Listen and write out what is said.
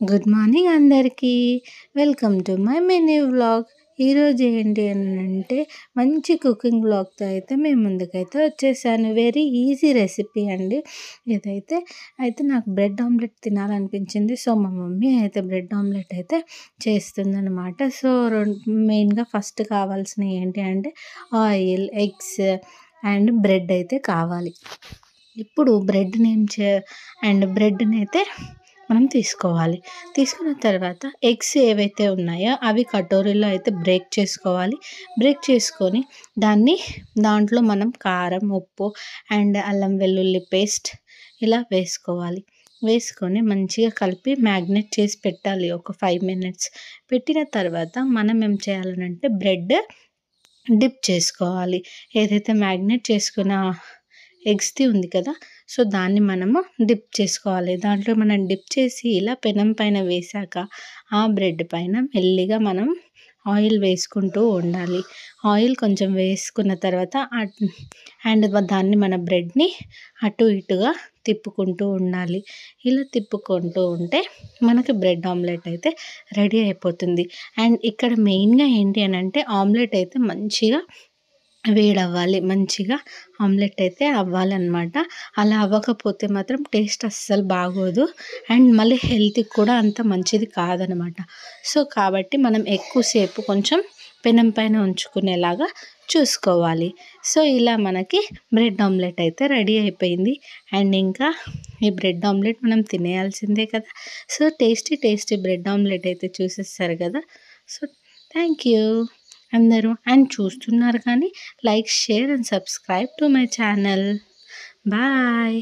Good morning అందరికీ. Welcome to my mini vlog. ఈరోజు ఏంటి అంటే మంచి కుకింగ్ వ్లాగ్తో అయితే మేము ముందుకైతే వచ్చేసాను. వెరీ ఈజీ రెసిపీ అండి ఇదైతే. నాకు బ్రెడ్ ఆమ్లెట్ తినాలనిపించింది. సో మా మమ్మీ అయితే బ్రెడ్ ఆమ్లెట్ అయితే చేస్తుందన్నమాట. సో మెయిన్గా ఫస్ట్ కావాల్సినవి ఏంటి అంటే ఆయిల్, ఎగ్స్ అండ్ బ్రెడ్ అయితే కావాలి. ఇప్పుడు బ్రెడ్ని అయితే మనం తీసుకోవాలి. తీసుకున్న తర్వాత ఎగ్స్ ఏవైతే ఉన్నాయో అవి కటోరీలో అయితే బ్రేక్ చేసుకోవాలి. బ్రేక్ చేసుకొని దాంట్లో మనం కారం, ఉప్పు అండ్ అల్లం వెల్లుల్లి పేస్ట్ ఇలా వేసుకొని మంచిగా కలిపి మ్యాగ్నేట్ చేసి పెట్టాలి ఒక 5 minutes. పెట్టిన తర్వాత మనం ఏం చేయాలనంటే బ్రెడ్ డిప్ చేసుకోవాలి. ఏదైతే మ్యాగ్నేట్ చేసుకున్న ఎగ్స్ది ఉంది కదా, సో దాన్ని మనము డిప్ చేసుకోవాలి. దాంట్లో మనం డిప్ చేసి ఇలా పెనం పైన వేసాక ఆ బ్రెడ్ పైన మెల్లిగా మనం ఆయిల్ వేసుకుంటూ ఉండాలి. ఆయిల్ కొంచెం వేసుకున్న తర్వాత అండ్ దాన్ని మన బ్రెడ్ని అటు ఇటుగా తిప్పుకుంటూ ఉండాలి. ఇలా తిప్పుకుంటూ ఉంటే మనకి బ్రెడ్ ఆమ్లెట్ అయితే రెడీ అయిపోతుంది. అండ్ ఇక్కడ మెయిన్గా ఏంటి అని అంటే ఆమ్లెట్ అయితే మంచిగా వేడవ్వాలి. మంచిగా ఆమ్లెట్ అయితే అవ్వాలన్నమాట. అలా అవ్వకపోతే మాత్రం టేస్ట్ అస్సలు బాగోదు అండ్ మళ్ళీ హెల్త్కి కూడా అంత మంచిది కాదనమాట. సో కాబట్టి మనం ఎక్కువసేపు కొంచెం పెనం పైన ఉంచుకునేలాగా చూసుకోవాలి. సో ఇలా మనకి బ్రెడ్ ఆమ్లెట్ అయితే రెడీ అయిపోయింది. అండ్ ఇంకా ఈ బ్రెడ్ ఆమ్లెట్ మనం తినేయాల్సిందే కదా. సో టేస్టీ బ్రెడ్ ఆమ్లెట్ అయితే చూసేస్తారు కదా. సో థ్యాంక్ యూ అందరూ. అండ్ చూస్తున్నారు కానీ like, share and subscribe to my channel. Bye.